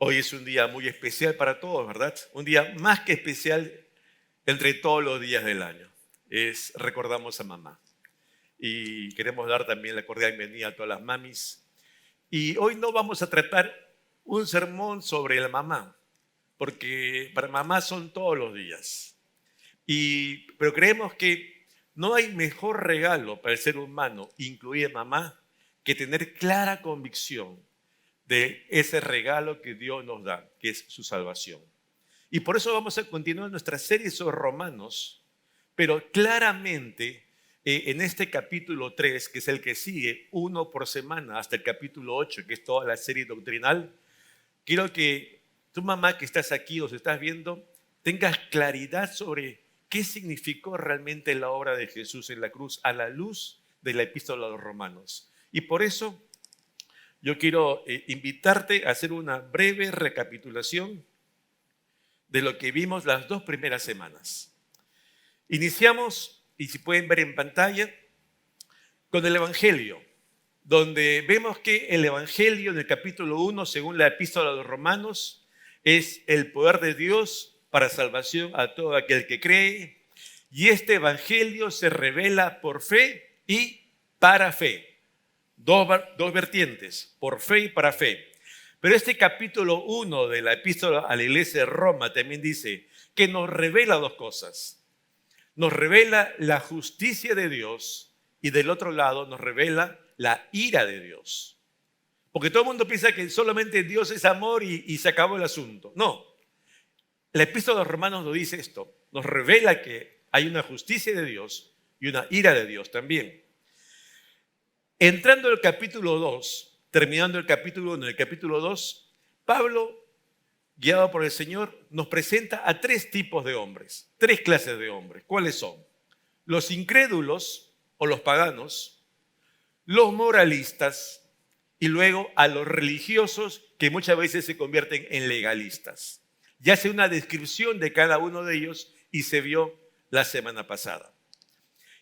Hoy es un día muy especial para todos, ¿verdad? Un día más que especial entre todos los días del año. Recordamos a mamá. Y queremos dar también la cordial bienvenida a todas las mamis. Y hoy no vamos a tratar un sermón sobre la mamá, porque para mamá son todos los días. Pero creemos que no hay mejor regalo para el ser humano, incluida mamá, que tener clara convicción de ese regalo que Dios nos da, que es su salvación. Y por eso vamos a continuar nuestra serie sobre Romanos, pero claramente en este capítulo 3, que es el que sigue, uno por semana, hasta el capítulo 8, que es toda la serie doctrinal, quiero que tu mamá que estás aquí o se estás viendo, tengas claridad sobre qué significó realmente la obra de Jesús en la cruz a la luz de la epístola de los Romanos. Y por eso yo quiero invitarte a hacer una breve recapitulación de lo que vimos las 2 primeras semanas. Iniciamos, y si pueden ver en pantalla, con el Evangelio, donde vemos que el Evangelio en el capítulo 1, según la epístola de los Romanos, es el poder de Dios para salvación a todo aquel que cree. Y este Evangelio se revela por fe y para fe. Dos vertientes, por fe y para fe. Pero este capítulo 1 de la epístola a la iglesia de Roma también dice que nos revela dos cosas. Nos revela la justicia de Dios y del otro lado nos revela la ira de Dios. Porque todo el mundo piensa que solamente Dios es amor y se acabó el asunto. No, la epístola de los Romanos nos dice esto. Nos revela que hay una justicia de Dios y una ira de Dios también. Entrando al capítulo 2, terminando el capítulo 1 y el capítulo 2, Pablo, guiado por el Señor, nos presenta a 3 tipos de hombres, 3 clases de hombres. ¿Cuáles son? Los incrédulos o los paganos, los moralistas y luego a los religiosos que muchas veces se convierten en legalistas. Ya hace una descripción de cada uno de ellos y se vio la semana pasada.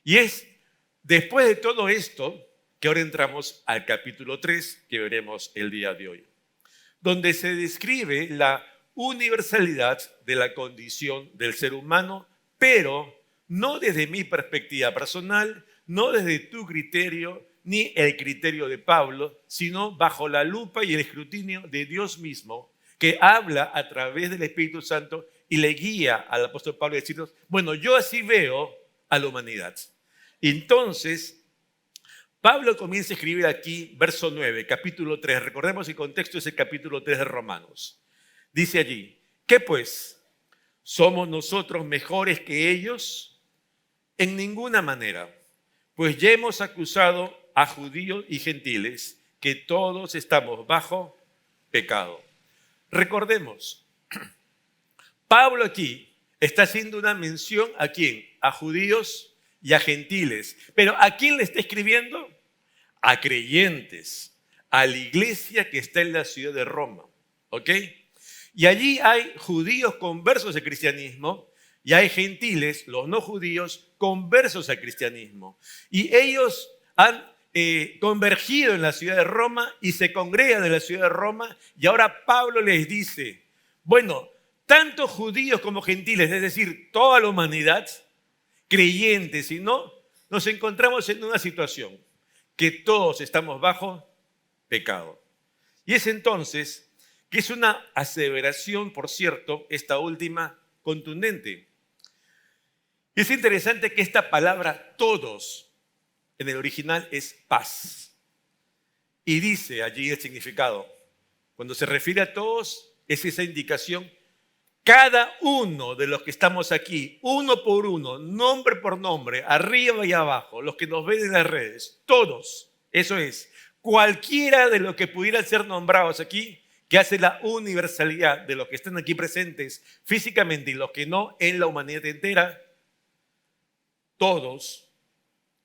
Y es después de todo esto que ahora entramos al capítulo 3 que veremos el día de hoy, donde se describe la universalidad de la condición del ser humano, pero no desde mi perspectiva personal, no desde tu criterio, ni el criterio de Pablo, sino bajo la lupa y el escrutinio de Dios mismo, que habla a través del Espíritu Santo y le guía al apóstol Pablo a decirnos, bueno, yo así veo a la humanidad. Entonces, Pablo comienza a escribir aquí, verso 9, capítulo 3. Recordemos el contexto es el capítulo 3 de Romanos. Dice allí, ¿qué pues? ¿Somos nosotros mejores que ellos? En ninguna manera, pues ya hemos acusado a judíos y gentiles que todos estamos bajo pecado. Recordemos, Pablo aquí está haciendo una mención ¿a quién? A judíos y a gentiles. Pero ¿a quién le está escribiendo? A creyentes, a la iglesia que está en la ciudad de Roma. ¿Ok? Y allí hay judíos conversos al cristianismo y hay gentiles, los no judíos, conversos al cristianismo. Y ellos han convergido en la ciudad de Roma y se congregan en la ciudad de Roma. Y ahora Pablo les dice, bueno, tanto judíos como gentiles, es decir, toda la humanidad, creyentes y no, nos encontramos en una situación que todos estamos bajo pecado. Y es entonces que es una aseveración, por cierto, esta última contundente. Y es interesante que esta palabra todos en el original es paz. Y dice allí el significado. Cuando se refiere a todos, es esa indicación. Cada uno de los que estamos aquí, uno por uno, nombre por nombre, arriba y abajo, los que nos ven en las redes, todos, eso es, cualquiera de los que pudieran ser nombrados aquí, que hace la universalidad de los que están aquí presentes físicamente y los que no en la humanidad entera, todos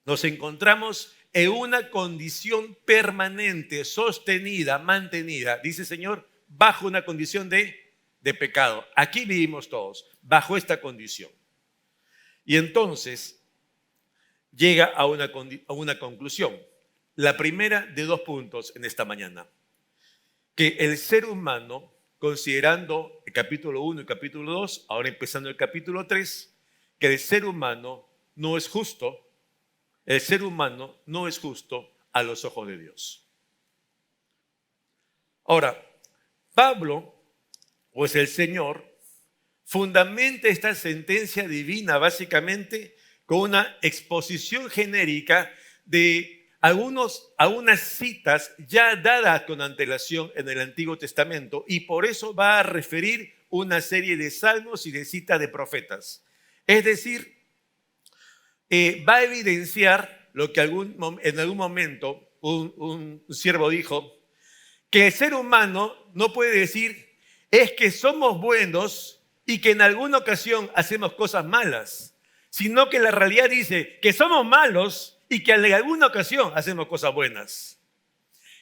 nos encontramos en una condición permanente, sostenida, mantenida, dice el Señor, bajo una condición de pecado. Aquí vivimos todos bajo esta condición. Y entonces llega a una conclusión. La primera de 2 puntos en esta mañana. Que el ser humano considerando el capítulo 1 y capítulo 2, ahora empezando el capítulo 3, que el ser humano no es justo, el ser humano no es justo a los ojos de Dios. Ahora, Pablo, pues el Señor, fundamenta esta sentencia divina básicamente con una exposición genérica de algunas citas ya dadas con antelación en el Antiguo Testamento, y por eso va a referir una serie de salmos y de citas de profetas. Es decir, va a evidenciar lo que en algún momento un siervo dijo, que el ser humano no puede decir es que somos buenos y que en alguna ocasión hacemos cosas malas, sino que la realidad dice que somos malos y que en alguna ocasión hacemos cosas buenas.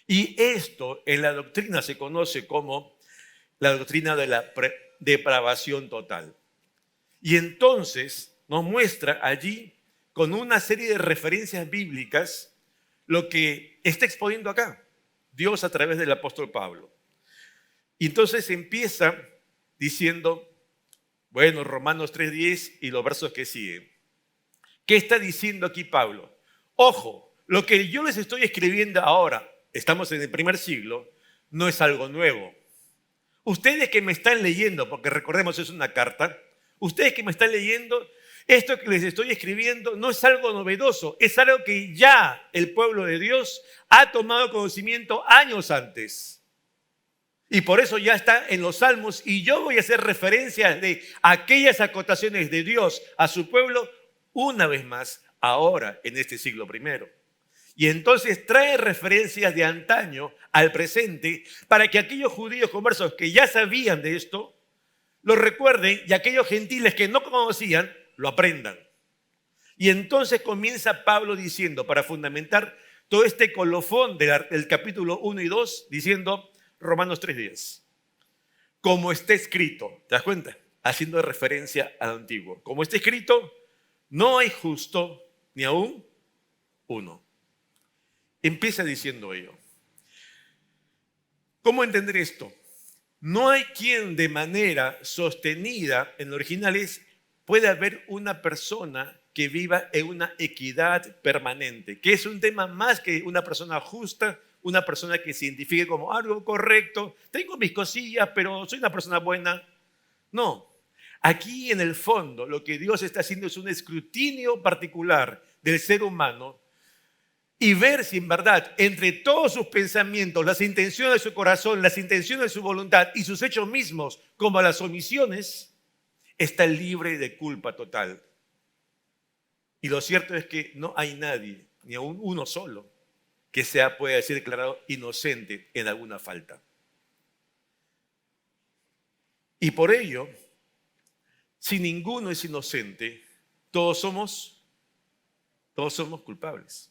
Y esto en la doctrina se conoce como la doctrina de la depravación total. Y entonces nos muestra allí con una serie de referencias bíblicas lo que está exponiendo acá Dios a través del apóstol Pablo. Y entonces empieza diciendo, bueno, Romanos 3:10 y los versos que siguen. ¿Qué está diciendo aquí Pablo? Ojo, lo que yo les estoy escribiendo ahora, estamos en el primer siglo, no es algo nuevo. Ustedes que me están leyendo, porque recordemos es una carta, ustedes que me están leyendo, esto que les estoy escribiendo no es algo novedoso, es algo que ya el pueblo de Dios ha tomado conocimiento años antes. Y por eso ya está en los salmos, y yo voy a hacer referencia de aquellas acotaciones de Dios a su pueblo una vez más, ahora en este siglo primero. Y entonces trae referencias de antaño al presente para que aquellos judíos conversos que ya sabían de esto lo recuerden, y aquellos gentiles que no conocían lo aprendan. Y entonces comienza Pablo diciendo, para fundamentar todo este colofón del capítulo 1 y 2, diciendo Romanos 3:10. Como está escrito, ¿te das cuenta? Haciendo referencia al antiguo. Como está escrito, no hay justo ni aún uno. Empieza diciendo ello. ¿Cómo entender esto? No hay quien de manera sostenida, en lo original puede haber una persona que viva en una equidad permanente, que es un tema más que una persona justa, una persona que se identifique como algo correcto, tengo mis cosillas, pero soy una persona buena. No, aquí en el fondo lo que Dios está haciendo es un escrutinio particular del ser humano y ver si en verdad entre todos sus pensamientos, las intenciones de su corazón, las intenciones de su voluntad y sus hechos mismos, como las omisiones, está libre de culpa total. Y lo cierto es que no hay nadie, ni aún uno solo, que pueda ser declarado inocente en alguna falta. Y por ello, si ninguno es inocente, todos somos culpables.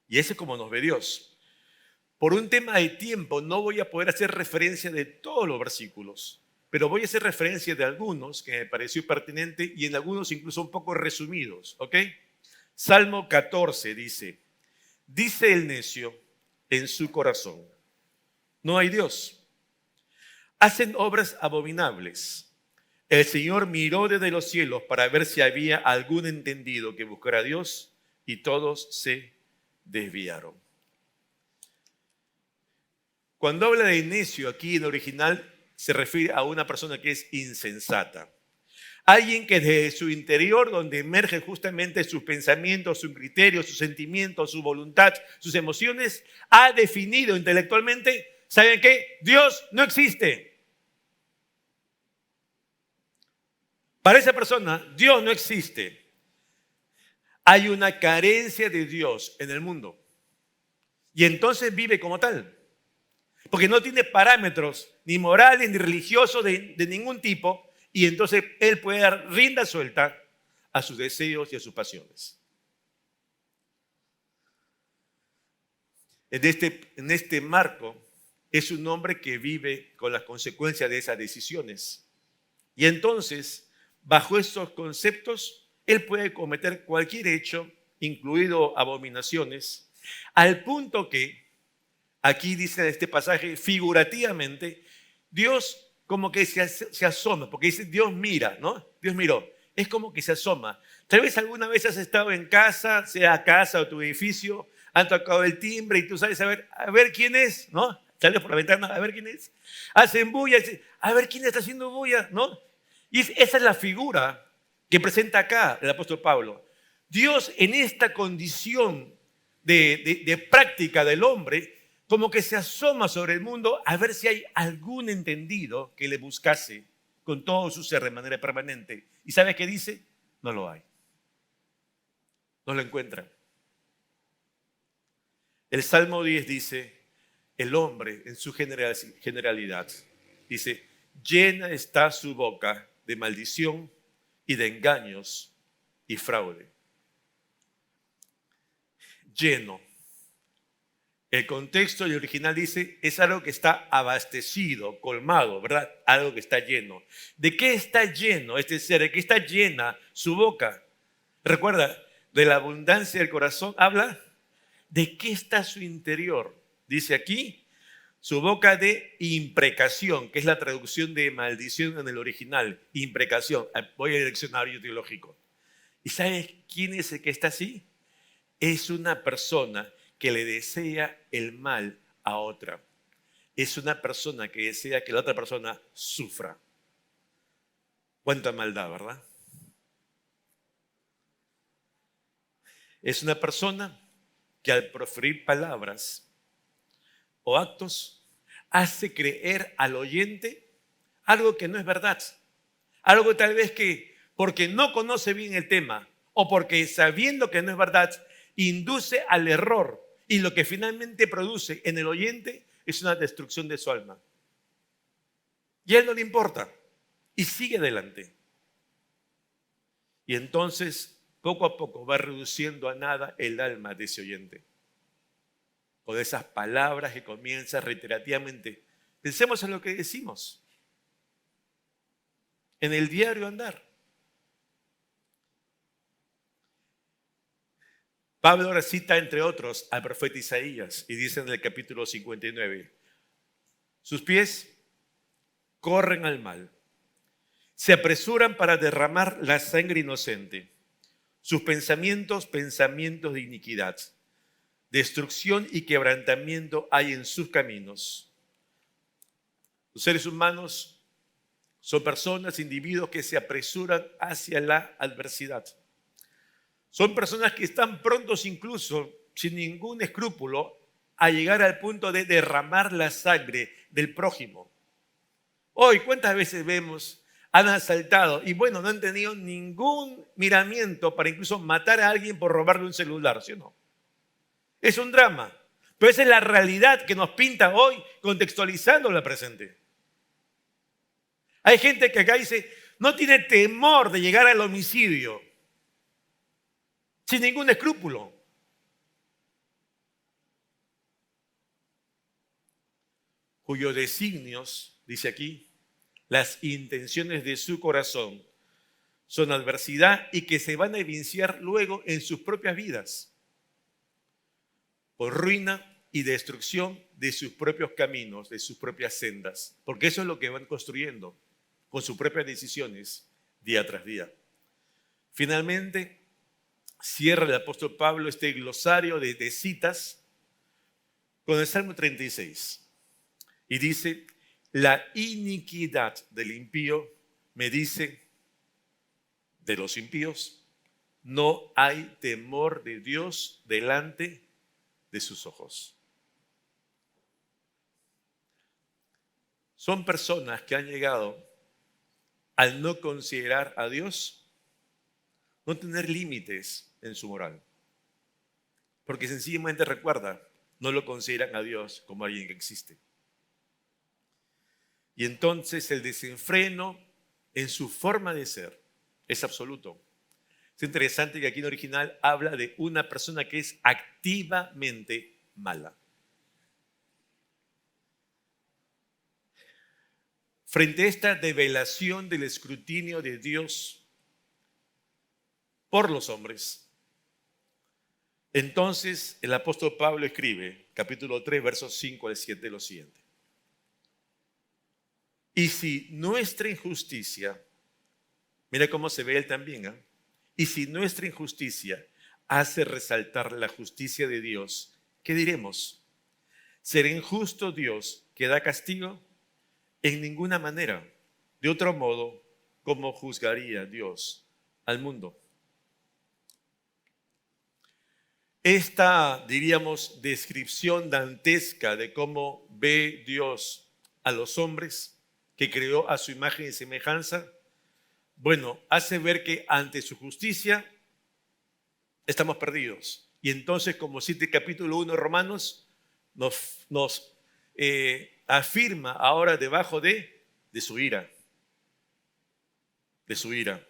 Y ese es como nos ve Dios. Por un tema de tiempo no voy a poder hacer referencia de todos los versículos, pero voy a hacer referencia de algunos que me pareció pertinente y en algunos incluso un poco resumidos, ¿ok? Salmo 14 dice el necio en su corazón, no hay Dios. Hacen obras abominables. El Señor miró desde los cielos para ver si había algún entendido que buscara a Dios, y todos se desviaron. Cuando habla de necio aquí en original se refiere a una persona que es insensata. Alguien que desde su interior, donde emergen justamente sus pensamientos, sus criterios, sus sentimientos, su voluntad, sus emociones, ha definido intelectualmente, ¿saben qué? Dios no existe. Para esa persona, Dios no existe. Hay una carencia de Dios en el mundo. Y entonces vive como tal. Porque no tiene parámetros ni morales ni religiosos de ningún tipo. Y entonces él puede dar rienda suelta a sus deseos y a sus pasiones. En este marco es un hombre que vive con las consecuencias de esas decisiones. Y entonces, bajo esos conceptos, él puede cometer cualquier hecho, incluido abominaciones, al punto que, aquí dice en este pasaje, figurativamente, Dios como que se asoma, porque dice Dios mira, ¿no? Dios miró. Es como que se asoma. Tal vez alguna vez has estado en casa, sea casa o tu edificio, han tocado el timbre y tú sabes a ver quién es, ¿no? Sales por la ventana, a ver quién es. Hacen bulla, a ver quién está haciendo bulla, ¿no? Y esa es la figura que presenta acá el apóstol Pablo. Dios en esta condición de práctica del hombre, como que se asoma sobre el mundo a ver si hay algún entendido que le buscase con todo su ser de manera permanente. ¿Y sabe qué dice? No lo hay. No lo encuentra. El Salmo 10 dice, el hombre en su generalidad, dice, llena está su boca de maldición y de engaños y fraude. Lleno. El contexto y original dice, es algo que está abastecido, colmado, ¿verdad? Algo que está lleno. ¿De qué está lleno este ser? ¿De qué está llena su boca? Recuerda, de la abundancia del corazón habla. ¿De qué está su interior? Dice aquí, su boca de imprecación, que es la traducción de maldición en el original. Imprecación. Voy al diccionario teológico. ¿Y sabes quién es el que está así? Es una persona que le desea el mal a otra. Es una persona que desea que la otra persona sufra. Cuánta maldad, ¿verdad? Es una persona que al proferir palabras o actos hace creer al oyente algo que no es verdad. Algo tal vez que porque no conoce bien el tema o porque sabiendo que no es verdad, induce al error. Y lo que finalmente produce en el oyente es una destrucción de su alma. Y a él no le importa. Y sigue adelante. Y entonces, poco a poco, va reduciendo a nada el alma de ese oyente. Con esas palabras que comienza reiterativamente. Pensemos en lo que decimos. En el diario andar. Pablo ahora cita, entre otros, al profeta Isaías y dice en el capítulo 59, sus pies corren al mal, se apresuran para derramar la sangre inocente, sus pensamientos, pensamientos de iniquidad, destrucción y quebrantamiento hay en sus caminos. Los seres humanos son personas, individuos que se apresuran hacia la adversidad. Son personas que están prontos incluso, sin ningún escrúpulo, a llegar al punto de derramar la sangre del prójimo. Hoy, ¿cuántas veces vemos, han asaltado y bueno, no han tenido ningún miramiento para incluso matar a alguien por robarle un celular, ¿sí o no? Es un drama, pero esa es la realidad que nos pinta hoy contextualizando la presente. Hay gente que acá dice, no tiene temor de llegar al homicidio, sin ningún escrúpulo. Cuyos designios, dice aquí, las intenciones de su corazón son adversidad y que se van a evidenciar luego en sus propias vidas, por ruina y destrucción de sus propios caminos, de sus propias sendas, porque eso es lo que van construyendo con sus propias decisiones día tras día. Finalmente, cierra el apóstol Pablo este glosario de citas con el Salmo 36 y dice, la iniquidad del impío me dice, de los impíos, no hay temor de Dios delante de sus ojos. Son personas que han llegado al no considerar a Dios, no tener límites en su moral. Porque sencillamente recuerda, no lo consideran a Dios como alguien que existe. Y entonces el desenfreno en su forma de ser es absoluto. Es interesante que aquí en original habla de una persona que es activamente mala. Frente a esta develación del escrutinio de Dios por los hombres, entonces el apóstol Pablo escribe, capítulo 3, versos 5 al 7, lo siguiente. Y si nuestra injusticia, mira cómo se ve él también, ¿eh? Y si nuestra injusticia hace resaltar la justicia de Dios, ¿qué diremos? ¿Será injusto Dios que da castigo? En ninguna manera. De otro modo, ¿cómo juzgaría Dios al mundo? Esta, diríamos, descripción dantesca de cómo ve Dios a los hombres, que creó a su imagen y semejanza, bueno, hace ver que ante su justicia estamos perdidos. Y entonces, como cita el capítulo 1 de Romanos, nos afirma ahora debajo de su ira, de su ira.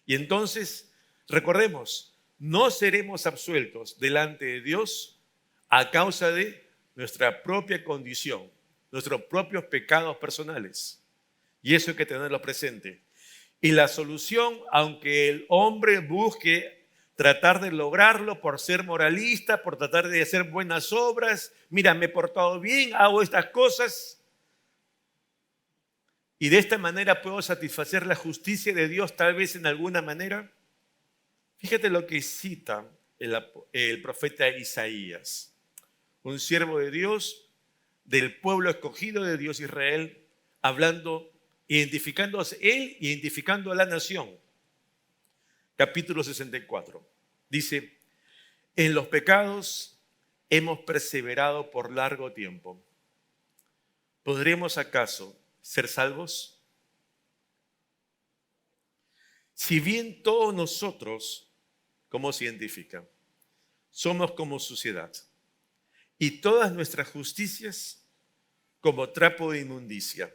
Y entonces, recordemos, no seremos absueltos delante de Dios a causa de nuestra propia condición, nuestros propios pecados personales. Y eso hay que tenerlo presente. Y la solución, aunque el hombre busque tratar de lograrlo por ser moralista, por tratar de hacer buenas obras, mira, me he portado bien, hago estas cosas, y de esta manera puedo satisfacer la justicia de Dios tal vez en alguna manera. Fíjate lo que cita el profeta Isaías, un siervo de Dios, del pueblo escogido de Dios Israel, hablando, identificándose él, identificando a la nación. Capítulo 64. Dice, en los pecados hemos perseverado por largo tiempo. ¿Podremos acaso ser salvos? Si bien todos nosotros, ¿cómo se identifica? Somos como suciedad y todas nuestras justicias como trapo de inmundicia.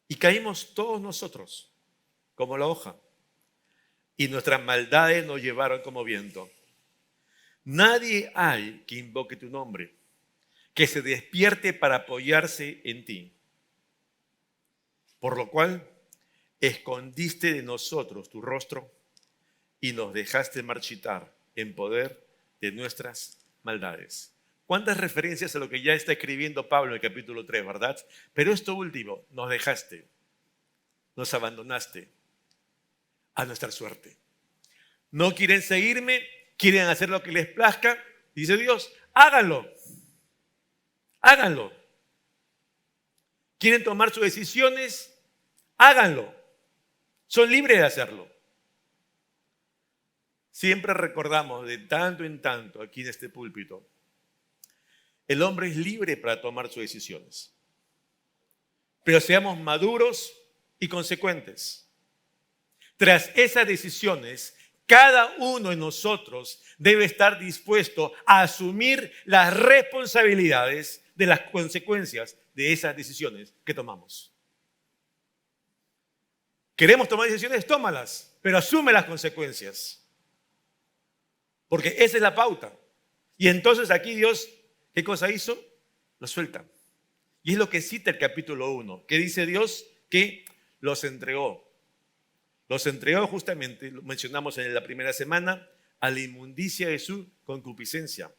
Y caímos todos nosotros como la hoja y nuestras maldades nos llevaron como viento. Nadie hay que invoque tu nombre, que se despierte para apoyarse en ti. Por lo cual, escondiste de nosotros tu rostro y nos dejaste marchitar en poder de nuestras maldades. ¿Cuántas referencias a lo que ya está escribiendo Pablo en el capítulo 3, verdad? Pero esto último, nos dejaste, nos abandonaste a nuestra suerte. No quieren seguirme, quieren hacer lo que les plazca. Dice Dios, háganlo. Háganlo. ¿Quieren tomar sus decisiones? Háganlo. Son libres de hacerlo. Siempre recordamos de tanto en tanto aquí en este púlpito, el hombre es libre para tomar sus decisiones. Pero seamos maduros y consecuentes. Tras esas decisiones, cada uno de nosotros debe estar dispuesto a asumir las responsabilidades de las consecuencias de esas decisiones que tomamos. ¿Queremos tomar decisiones? Tómalas, pero asume las consecuencias. Porque esa es la pauta. Y entonces aquí Dios, ¿qué cosa hizo? Lo suelta. Y es lo que cita el capítulo 1, que dice Dios que los entregó. Los entregó justamente, lo mencionamos en la primera semana, a la inmundicia de su concupiscencia.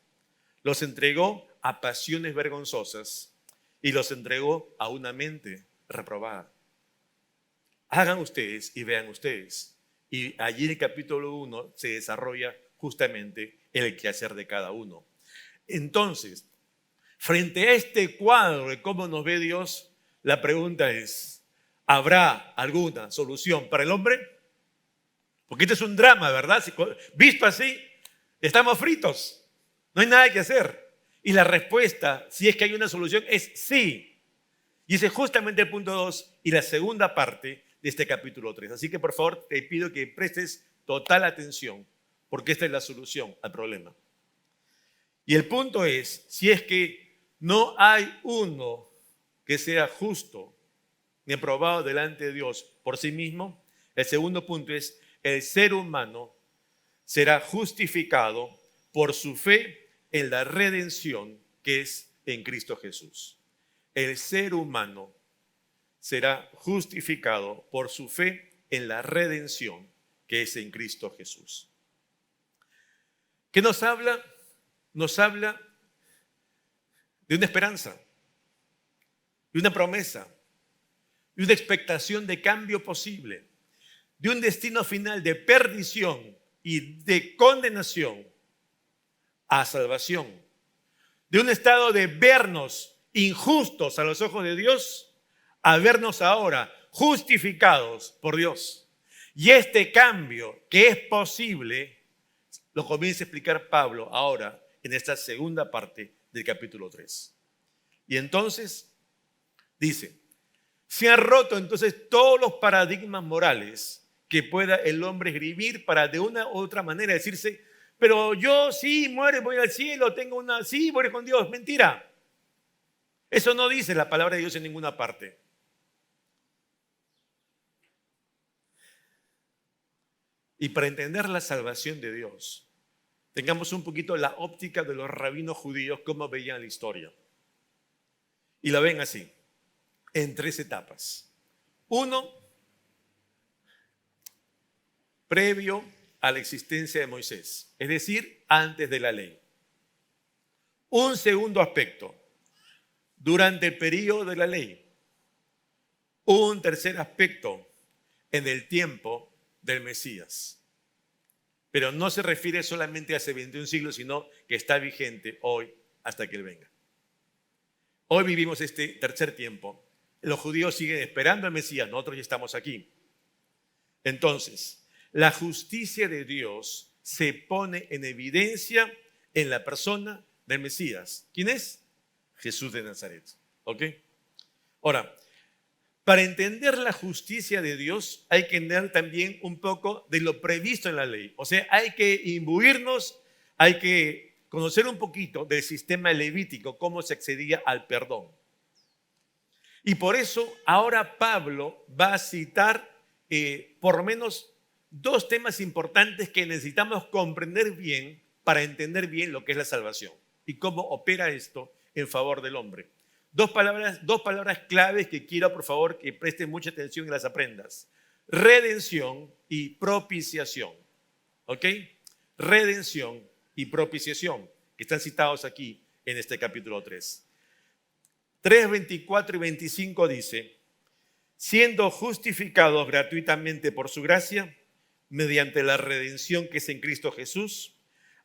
Los entregó a pasiones vergonzosas y los entregó a una mente reprobada. Hagan ustedes y vean ustedes. Y allí en el capítulo 1 se desarrolla justamente el quehacer de cada uno. Entonces, frente a este cuadro de cómo nos ve Dios, la pregunta es, ¿habrá alguna solución para el hombre? Porque este es un drama, ¿verdad? Visto así, estamos fritos. No hay nada que hacer. Y la respuesta, si es que hay una solución, es sí. Y ese es justamente el punto 2 y la segunda parte de este capítulo 3. Así que por favor te pido que prestes total atención, porque esta es la solución al problema. Y el punto es, si es que no hay uno que sea justo ni aprobado delante de Dios por sí mismo, el segundo punto es, el ser humano será justificado por su fe en la redención que es en Cristo Jesús. El ser humano será justificado por su fe en la redención que es en Cristo Jesús. ¿Qué nos habla? Nos habla de una esperanza, de una promesa. y una expectación de cambio posible, de un destino final de perdición y de condenación a salvación, de un estado de vernos injustos a los ojos de Dios a vernos ahora justificados por Dios. Y este cambio que es posible lo comienza a explicar Pablo ahora en esta segunda parte del capítulo 3. Y entonces dice, se han roto entonces todos los paradigmas morales que pueda el hombre esgrimir para de una u otra manera decirse, pero yo sí muero, voy al cielo, sí, voy con Dios. Mentira. Eso no dice la palabra de Dios en ninguna parte. Y para entender la salvación de Dios, tengamos un poquito la óptica de los rabinos judíos, cómo veían la historia. Y la ven así, en 3 etapas. 1, previo a la existencia de Moisés, es decir, antes de la ley. Un segundo aspecto, durante el periodo de la ley. Un tercer aspecto, en el tiempo del Mesías. Pero no se refiere solamente a hace 21 siglos, sino que está vigente hoy hasta que Él venga. Hoy vivimos este tercer tiempo. Los judíos siguen esperando al Mesías, nosotros ya estamos aquí. Entonces, la justicia de Dios se pone en evidencia en la persona del Mesías. ¿Quién es? Jesús de Nazaret. ¿Ok? Ahora, para entender la justicia de Dios hay que entender también un poco de lo previsto en la ley. O sea, hay que imbuirnos, hay que conocer un poquito del sistema levítico, cómo se accedía al perdón. Y por eso ahora Pablo va a citar por lo menos 2 temas importantes que necesitamos comprender bien para entender bien lo que es la salvación y cómo opera esto en favor del hombre. Dos palabras claves que quiero, por favor, que presten mucha atención y las aprendas. Redención y propiciación. ¿Ok? Redención y propiciación, que están citados aquí en este capítulo 3. 3, 24 y 25 dice, siendo justificados gratuitamente por su gracia, mediante la redención que es en Cristo Jesús,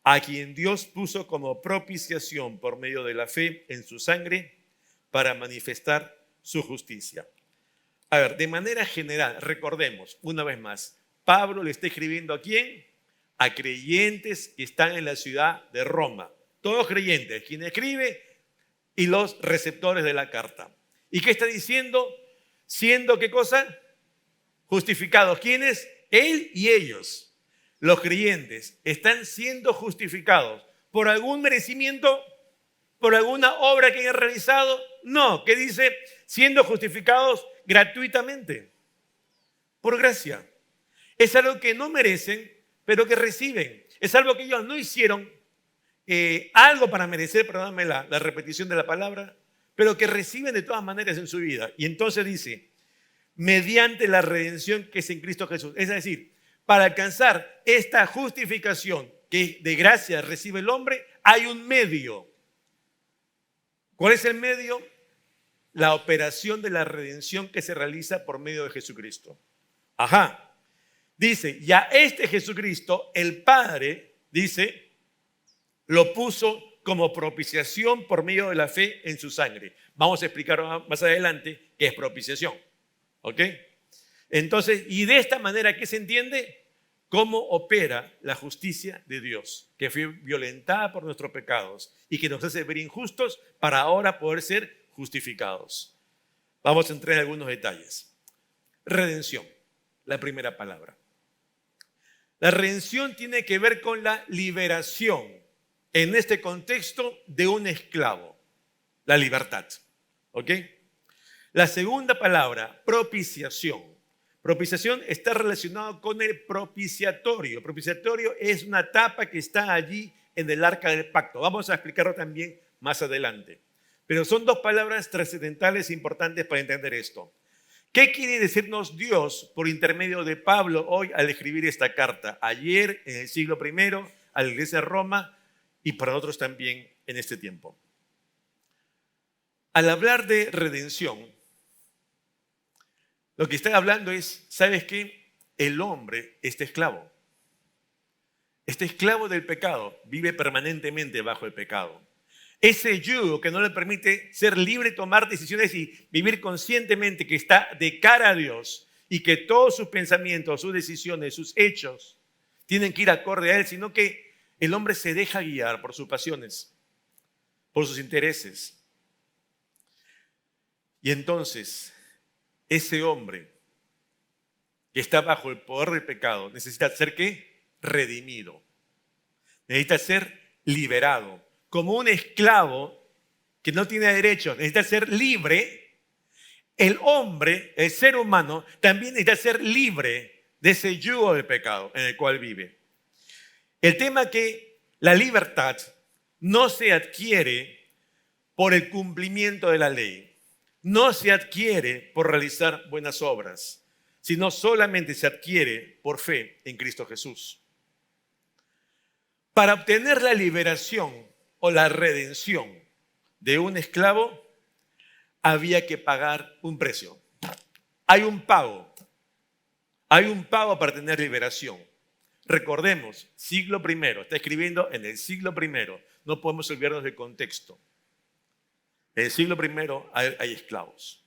a quien Dios puso como propiciación por medio de la fe en su sangre, para manifestar su justicia. A ver, de manera general, recordemos una vez más, Pablo le está escribiendo ¿a quién? A creyentes que están en la ciudad de Roma. Todos creyentes, quien escribe y los receptores de la carta. ¿Y qué está diciendo? Siendo, ¿qué cosa? Justificados. ¿Quiénes? Él y ellos. Los creyentes están siendo justificados por algún merecimiento, por alguna obra que hayan realizado. No, ¿qué dice? Siendo justificados gratuitamente, por gracia. Es algo que no merecen, pero que reciben. Es algo que ellos no hicieron algo para merecer, perdóname la repetición de la palabra, pero que reciben de todas maneras en su vida. Y entonces dice, mediante la redención que es en Cristo Jesús. Es decir, para alcanzar esta justificación que de gracia recibe el hombre, hay un medio. ¿Cuál es el medio? La operación de la redención que se realiza por medio de Jesucristo. Ajá. Dice, ya este Jesucristo, el Padre, dice, lo puso como propiciación por medio de la fe en su sangre. Vamos a explicar más adelante qué es propiciación. ¿Ok? Entonces, y de esta manera, ¿qué se entiende? Cómo opera la justicia de Dios, que fue violentada por nuestros pecados y que nos hace ver injustos para ahora poder ser justificados. Vamos a entrar en algunos detalles. Redención, la primera palabra. La redención tiene que ver con la liberación, en este contexto, de un esclavo, la libertad. ¿Ok? La segunda palabra, propiciación. Propiciación está relacionado con el propiciatorio. El propiciatorio es una tapa que está allí en el arca del pacto. Vamos a explicarlo también más adelante. Pero son 2 palabras trascendentales e importantes para entender esto. ¿Qué quiere decirnos Dios por intermedio de Pablo hoy al escribir esta carta? Ayer, en el siglo I, a la iglesia de Roma y para nosotros también en este tiempo. Al hablar de redención, Lo que está hablando es, ¿sabes qué? El hombre está esclavo. Está esclavo del pecado, vive permanentemente bajo el pecado. Ese yugo que no le permite ser libre, tomar decisiones y vivir conscientemente que está de cara a Dios y que todos sus pensamientos, sus decisiones, sus hechos tienen que ir acorde a Él, sino que el hombre se deja guiar por sus pasiones, por sus intereses. Y entonces, ese hombre que está bajo el poder del pecado necesita ser ¿qué? Redimido. Necesita ser liberado. Como un esclavo que no tiene derechos, necesita ser libre. El hombre, el ser humano, también necesita ser libre de ese yugo del pecado en el cual vive. El tema es que la libertad no se adquiere por el cumplimiento de la ley, no se adquiere por realizar buenas obras, sino solamente se adquiere por fe en Cristo Jesús. Para obtener la liberación o la redención de un esclavo, había que pagar un precio. Hay un pago para tener liberación. Recordemos, siglo I, está escribiendo en el siglo I, no podemos olvidarnos del contexto. En el siglo I hay esclavos.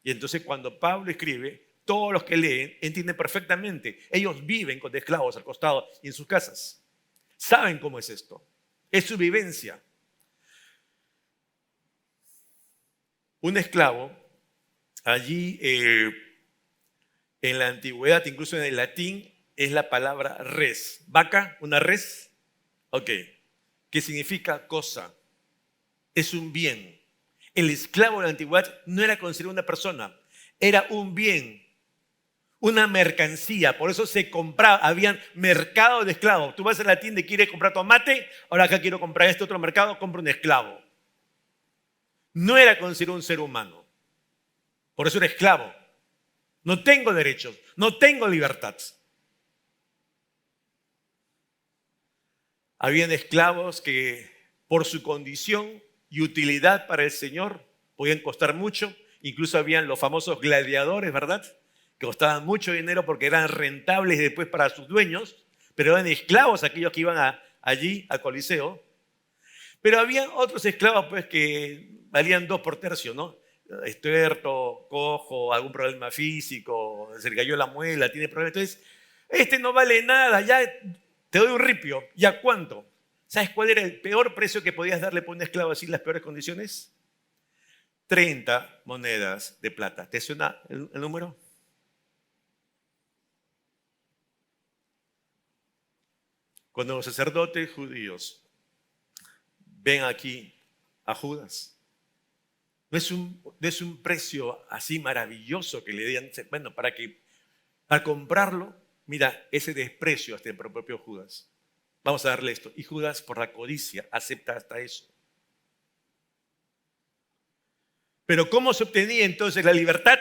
Y entonces cuando Pablo escribe, todos los que leen entienden perfectamente. Ellos viven con esclavos al costado y en sus casas. Saben cómo es esto. Es su vivencia. Un esclavo, allí en la antigüedad, incluso en el latín, es la palabra res. ¿Vaca? ¿Una res? Ok. ¿Qué significa cosa? Es un bien. El esclavo de la antigüedad no era considerado una persona, era un bien, una mercancía. Por eso se compraba, habían mercado de esclavos. Tú vas a la tienda y quieres comprar tomate, ahora acá quiero comprar este otro mercado, compro un esclavo. No era considerado un ser humano. Por eso era esclavo. No tengo derechos, no tengo libertad. Habían esclavos que por su condición y utilidad para el Señor podían costar mucho. Incluso habían los famosos gladiadores, ¿verdad? Que costaban mucho dinero porque eran rentables después para sus dueños, pero eran esclavos aquellos que iban allí al Coliseo. Pero había otros esclavos pues que valían 2 por tercio, ¿no? Estuerto, cojo, algún problema físico, se le cayó la muela, tiene problemas. Entonces, este no vale nada, ya te doy un ripio. ¿Ya cuánto? ¿Sabes cuál era el peor precio que podías darle por un esclavo así en las peores condiciones? 30 monedas de plata. ¿Te suena el número? Cuando los sacerdotes judíos ven aquí a Judas, no es un precio así maravilloso que le digan, bueno, para comprarlo, mira, ese desprecio hasta el propio Judas. Vamos a darle esto. Y Judas, por la codicia, acepta hasta eso. Pero ¿cómo se obtenía entonces la libertad?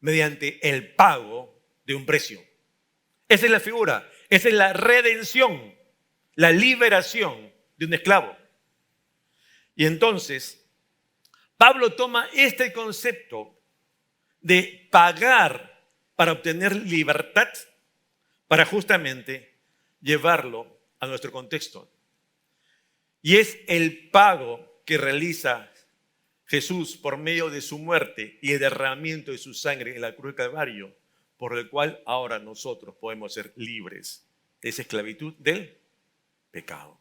Mediante el pago de un precio. Esa es la figura, esa es la redención, la liberación de un esclavo. Y entonces, Pablo toma este concepto de pagar para obtener libertad para justamente llevarlo a nuestro contexto. Y es el pago que realiza Jesús por medio de su muerte y el derramamiento de su sangre en la cruz del Calvario, por el cual ahora nosotros podemos ser libres de esa esclavitud del pecado.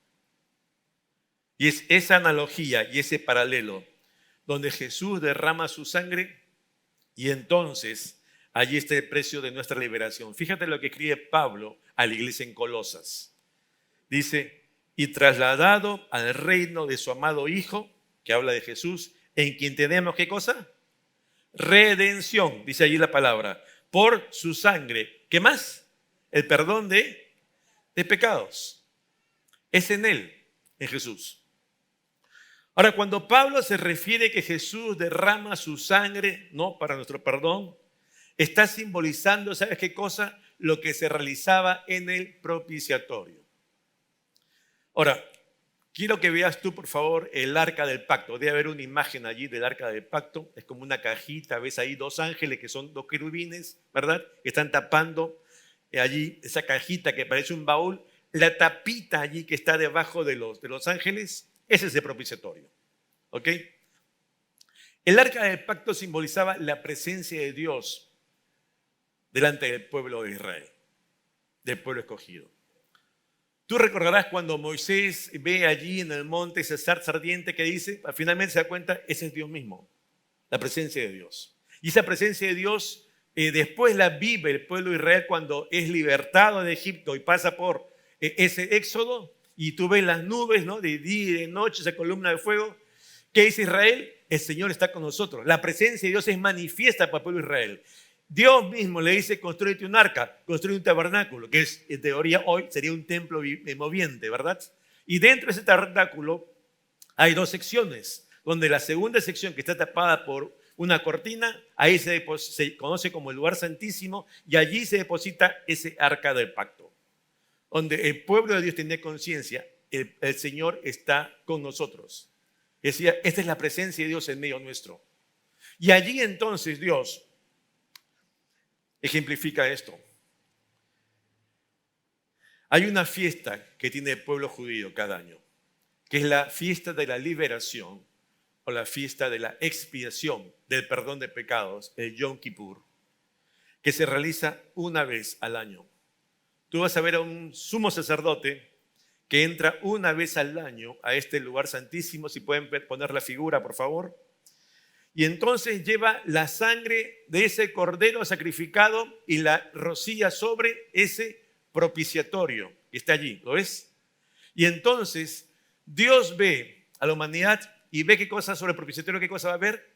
Y es esa analogía y ese paralelo donde Jesús derrama su sangre y entonces allí está el precio de nuestra liberación. Fíjate lo que escribe Pablo a la iglesia en Colosas. Dice, y trasladado al reino de su amado Hijo, que habla de Jesús, en quien tenemos, ¿qué cosa? Redención, dice allí la palabra, por su sangre. ¿Qué más? El perdón de pecados. Es en Él, en Jesús. Ahora, cuando Pablo se refiere que Jesús derrama su sangre, no para nuestro perdón, está simbolizando, ¿sabes qué cosa? Lo que se realizaba en el propiciatorio. Ahora, Quiero que veas tú, por favor, el arca del pacto. Debe haber una imagen allí del arca del pacto. Es como una cajita, ves ahí dos ángeles que son dos querubines, ¿verdad? Que están tapando allí esa cajita que parece un baúl. La tapita allí que está debajo de los ángeles, ese es el propiciatorio. ¿Ok? El arca del pacto simbolizaba la presencia de Dios delante del pueblo de Israel, del pueblo escogido. Tú recordarás cuando Moisés ve allí en el monte ese zarza ardiente que dice, finalmente se da cuenta, ese es Dios mismo, la presencia de Dios. Y esa presencia de Dios después la vive el pueblo de Israel cuando es libertado de Egipto y pasa por ese éxodo y tú ves las nubes, ¿no? De día y de noche, esa columna de fuego. ¿Qué dice Israel? El Señor está con nosotros. La presencia de Dios es manifiesta para el pueblo de Israel. Dios mismo le dice, construye un arca, construye un tabernáculo, que es, en teoría hoy sería un templo moviente, ¿verdad? Y dentro de ese tabernáculo hay dos secciones, donde la segunda sección, que está tapada por una cortina, ahí se conoce como el lugar santísimo, y allí se deposita ese arca del pacto, donde el pueblo de Dios tenía conciencia, el Señor está con nosotros. Decía, esta es la presencia de Dios en medio nuestro. Y allí entonces Dios ejemplifica esto. Hay una fiesta que tiene el pueblo judío cada año, que es la fiesta de la liberación o la fiesta de la expiación del perdón de pecados, el Yom Kippur, que se realiza una vez al año. Tú vas a ver a un sumo sacerdote que entra una vez al año a este lugar santísimo, si pueden poner la figura, por favor. Y entonces lleva la sangre de ese cordero sacrificado y la rocía sobre ese propiciatorio que está allí. ¿Lo ves? Y entonces Dios ve a la humanidad y ve qué cosa sobre el propiciatorio, qué cosa va a ver.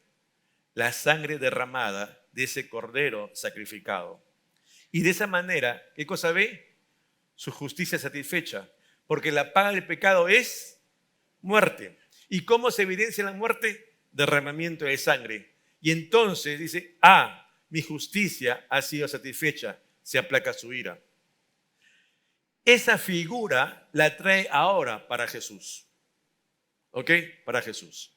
La sangre derramada de ese cordero sacrificado. Y de esa manera, ¿qué cosa ve? Su justicia satisfecha. Porque la paga del pecado es muerte. ¿Y cómo se evidencia la muerte? Derramamiento de sangre. Y entonces dice, mi justicia ha sido satisfecha, se aplaca su ira. Esa figura la trae ahora para Jesús. ¿Ok? Para Jesús.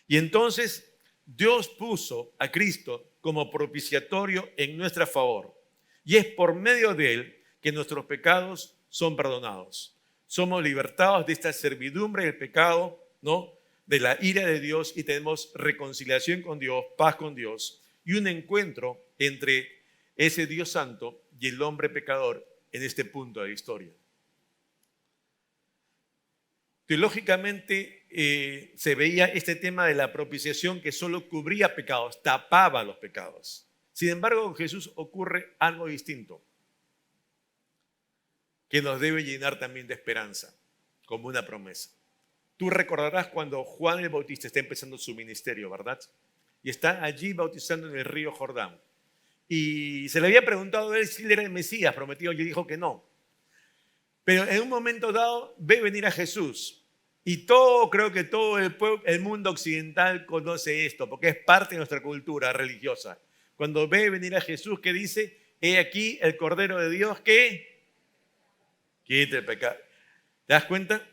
Y entonces Dios puso a Cristo como propiciatorio en nuestro favor. Y es por medio de él que nuestros pecados son perdonados. Somos libertados de esta servidumbre del pecado, ¿no? De la ira de Dios y tenemos reconciliación con Dios, paz con Dios y un encuentro entre ese Dios santo y el hombre pecador en este punto de la historia. Teológicamente se veía este tema de la propiciación que solo cubría pecados, tapaba los pecados. Sin embargo, con Jesús ocurre algo distinto, que nos debe llenar también de esperanza, como una promesa. Tú recordarás cuando Juan el Bautista está empezando su ministerio, ¿verdad? Y está allí bautizando en el río Jordán. Y se le había preguntado a él si él era el Mesías prometido y dijo que no. Pero en un momento dado ve venir a Jesús. Y creo que todo el mundo occidental conoce esto, porque es parte de nuestra cultura religiosa. Cuando ve venir a Jesús, que dice, he aquí el Cordero de Dios que quita el pecado. ¿Te das cuenta?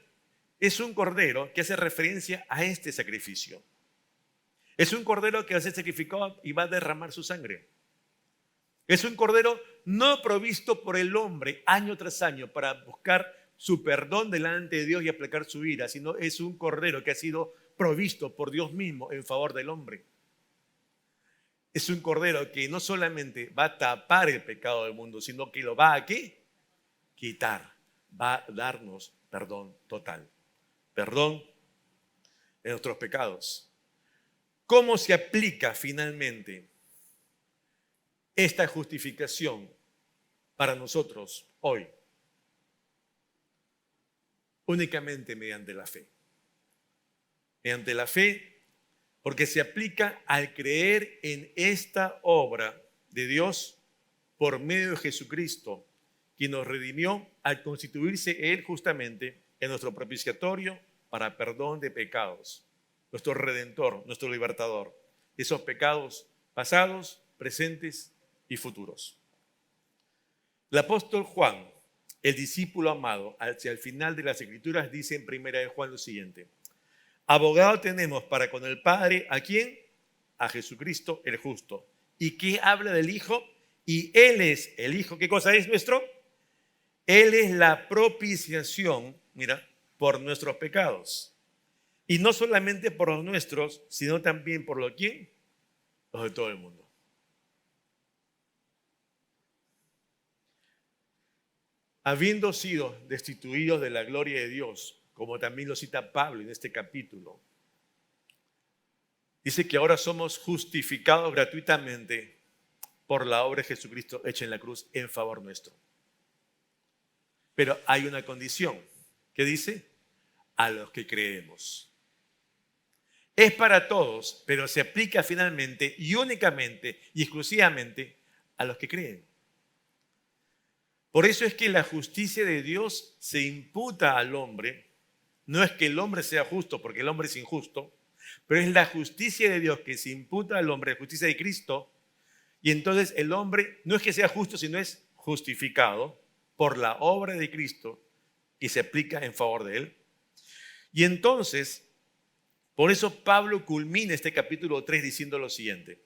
Es un cordero que hace referencia a este sacrificio. Es un cordero que va a ser sacrificado y va a derramar su sangre. Es un cordero no provisto por el hombre año tras año para buscar su perdón delante de Dios y aplacar su ira, sino es un cordero que ha sido provisto por Dios mismo en favor del hombre. Es un cordero que no solamente va a tapar el pecado del mundo, sino que lo va a ¿qué? Quitar. Va a darnos perdón total. Perdón de nuestros pecados. ¿Cómo se aplica finalmente esta justificación para nosotros hoy? Únicamente mediante la fe. Mediante la fe, porque se aplica al creer en esta obra de Dios por medio de Jesucristo, quien nos redimió al constituirse Él justamente en nuestro propiciatorio para perdón de pecados, nuestro redentor, nuestro libertador, esos pecados pasados, presentes y futuros. El apóstol Juan el discípulo amado, hacia el final de las Escrituras, dice en 1 Juan lo siguiente: abogado tenemos para con el Padre, ¿a quién? A Jesucristo el justo. ¿Y qué habla del Hijo? Y Él es el Hijo. ¿Qué cosa es nuestro? Él es la propiciación, mira, por nuestros pecados. Y no solamente por los nuestros, sino también por los quién? Los de todo el mundo. Habiendo sido destituidos de la gloria de Dios, como también lo cita Pablo en este capítulo, dice que ahora somos justificados gratuitamente por la obra de Jesucristo hecha en la cruz en favor nuestro. Pero hay una condición. ¿Qué dice? A los que creemos. Es para todos, pero se aplica finalmente y únicamente y exclusivamente a los que creen. Por eso es que la justicia de Dios se imputa al hombre. No es que el hombre sea justo, porque el hombre es injusto, pero es la justicia de Dios que se imputa al hombre, la justicia de Cristo. Y entonces el hombre no es que sea justo, sino es justificado por la obra de Cristo y se aplica en favor de él. Y entonces, por eso Pablo culmina este capítulo 3 diciendo lo siguiente,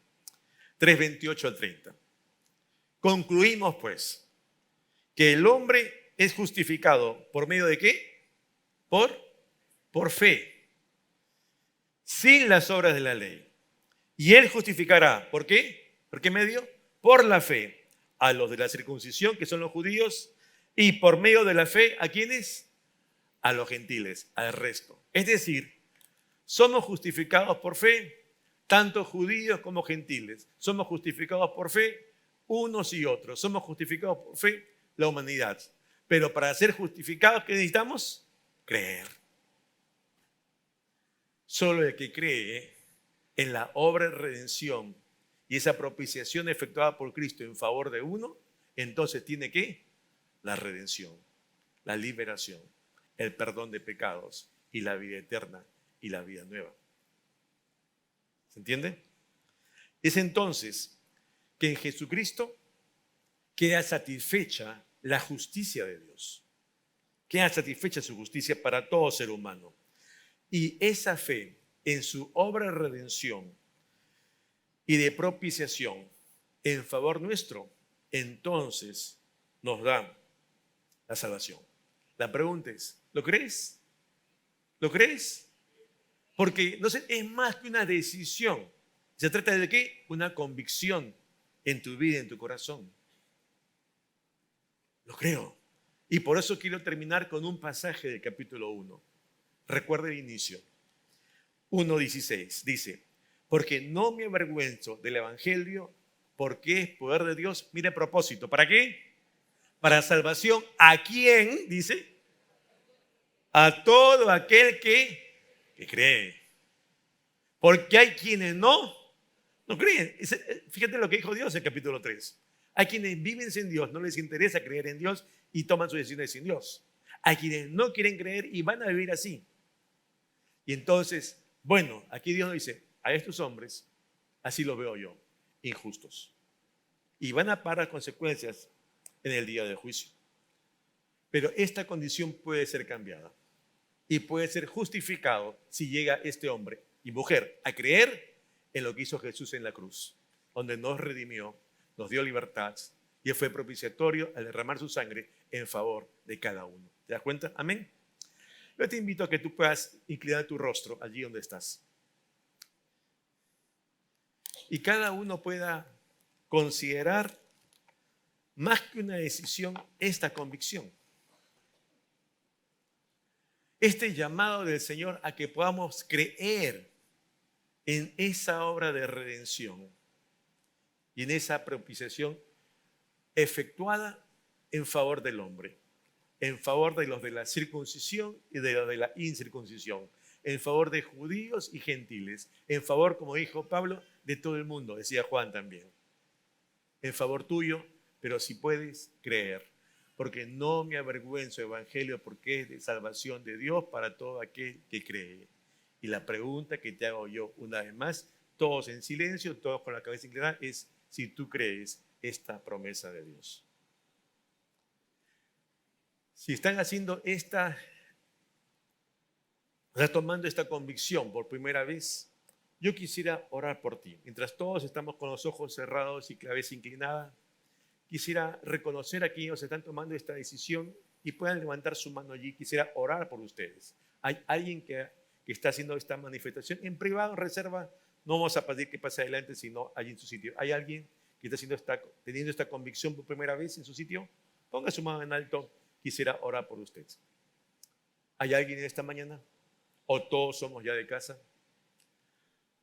3:28 al 30. Concluimos pues que el hombre es justificado por medio de ¿qué? Por fe, sin las obras de la ley. Y él justificará, ¿por qué? ¿Por qué medio? Por la fe a los de la circuncisión, que son los judíos, y por medio de la fe, ¿a quiénes? A los gentiles, al resto. Es decir, somos justificados por fe, tanto judíos como gentiles. Somos justificados por fe, unos y otros. Somos justificados por fe, la humanidad. Pero para ser justificados, ¿qué necesitamos? Creer. Solo el que cree en la obra de redención y esa propiciación efectuada por Cristo en favor de uno, entonces tiene ¿qué? La redención, la liberación, el perdón de pecados y la vida eterna y la vida nueva. ¿Se entiende? Es entonces que en Jesucristo queda satisfecha la justicia de Dios. Queda satisfecha su justicia para todo ser humano. Y esa fe en su obra de redención y de propiciación en favor nuestro, entonces nos da la salvación. La pregunta es, ¿lo crees? ¿Lo crees? Porque no sé, es más que una decisión. ¿Se trata de qué? Una convicción en tu vida, en tu corazón. Lo creo. Y por eso quiero terminar con un pasaje del capítulo 1. Recuerda el inicio. 1:16 dice, porque no me avergüenzo del evangelio, porque es poder de Dios. Mire, propósito, ¿para qué? Para salvación. ¿A quién? Dice, a todo aquel que cree. Porque hay quienes no creen. Fíjate lo que dijo Dios en capítulo 3. Hay quienes viven sin Dios, no les interesa creer en Dios y toman sus decisiones sin Dios. Hay quienes no quieren creer y van a vivir así. Y entonces, bueno, aquí Dios nos dice, a estos hombres, así los veo yo, injustos. Y van a pagar consecuencias en el día del juicio. Pero esta condición puede ser cambiada y puede ser justificado si llega este hombre y mujer a creer en lo que hizo Jesús en la cruz, donde nos redimió, nos dio libertad y fue propiciatorio al derramar su sangre en favor de cada uno. ¿Te das cuenta? Amén. Yo te invito a que tú puedas inclinar tu rostro allí donde estás. Y cada uno pueda considerar más que una decisión esta convicción. Este llamado del Señor a que podamos creer en esa obra de redención y en esa propiciación efectuada en favor del hombre, en favor de los de la circuncisión y de los de la incircuncisión, en favor de judíos y gentiles, en favor, como dijo Pablo, de todo el mundo, decía Juan también. En favor tuyo, pero si puedes creer, porque no me avergüenzo del evangelio, porque es de salvación de Dios para todo aquel que cree. Y la pregunta que te hago yo una vez más, todos en silencio, todos con la cabeza inclinada, es si tú crees esta promesa de Dios. Si están haciendo retomando esta convicción por primera vez, yo quisiera orar por ti. Mientras todos estamos con los ojos cerrados y cabeza inclinada, quisiera reconocer a quienes están tomando esta decisión y puedan levantar su mano allí. Quisiera orar por ustedes. Hay alguien que está haciendo esta manifestación en privado, en reserva. No vamos a pedir que pase adelante, sino allí en su sitio. ¿Hay alguien que está teniendo esta convicción por primera vez en su sitio? Ponga su mano en alto. Quisiera orar por ustedes. ¿Hay alguien en esta mañana? ¿O todos somos ya de casa?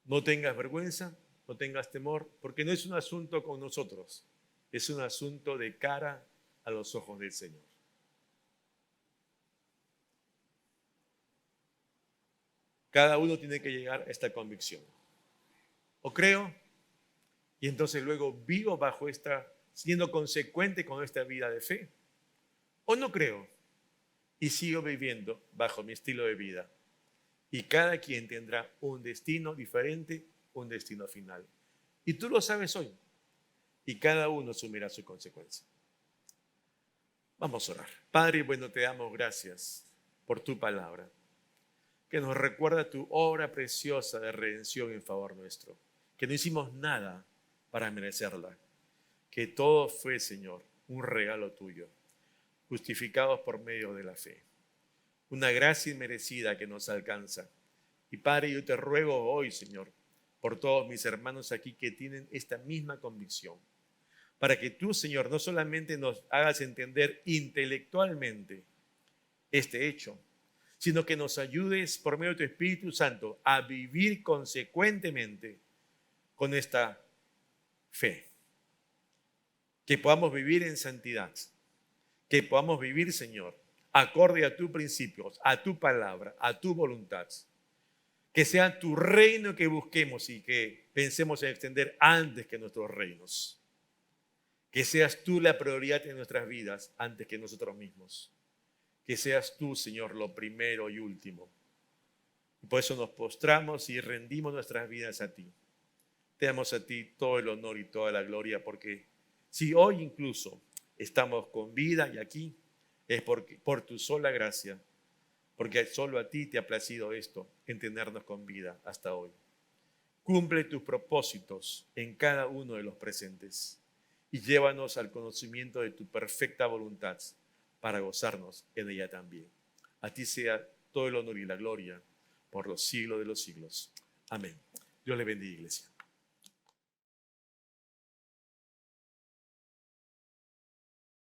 No tengas vergüenza, no tengas temor, porque no es un asunto con nosotros. Es un asunto de cara a los ojos del Señor. Cada uno tiene que llegar a esta convicción. O creo, y entonces luego vivo siendo consecuente con esta vida de fe. O no creo, y sigo viviendo bajo mi estilo de vida. Y cada quien tendrá un destino diferente, un destino final. Y tú lo sabes hoy. Y cada uno asumirá su consecuencia. Vamos a orar. Padre, bueno, te damos gracias por tu palabra, que nos recuerda tu obra preciosa de redención en favor nuestro, que no hicimos nada para merecerla, que todo fue, Señor, un regalo tuyo, justificados por medio de la fe, una gracia inmerecida que nos alcanza. Y Padre, yo te ruego hoy, Señor, por todos mis hermanos aquí que tienen esta misma convicción, para que tú, Señor, no solamente nos hagas entender intelectualmente este hecho, sino que nos ayudes por medio de tu Espíritu Santo a vivir consecuentemente con esta fe. Que podamos vivir en santidad, que podamos vivir, Señor, acorde a tus principios, a tu palabra, a tu voluntad. Que sea tu reino que busquemos y que pensemos en extender antes que nuestros reinos. Que seas tú la prioridad en nuestras vidas antes que nosotros mismos. Que seas tú, Señor, lo primero y último. Y por eso nos postramos y rendimos nuestras vidas a ti. Te damos a ti todo el honor y toda la gloria, porque si hoy incluso estamos con vida y aquí, es por tu sola gracia, porque solo a ti te ha placido esto, en tenernos con vida hasta hoy. Cumple tus propósitos en cada uno de los presentes y llévanos al conocimiento de tu perfecta voluntad para gozarnos en ella también. A ti sea todo el honor y la gloria por los siglos de los siglos. Amén. Dios le bendiga, iglesia.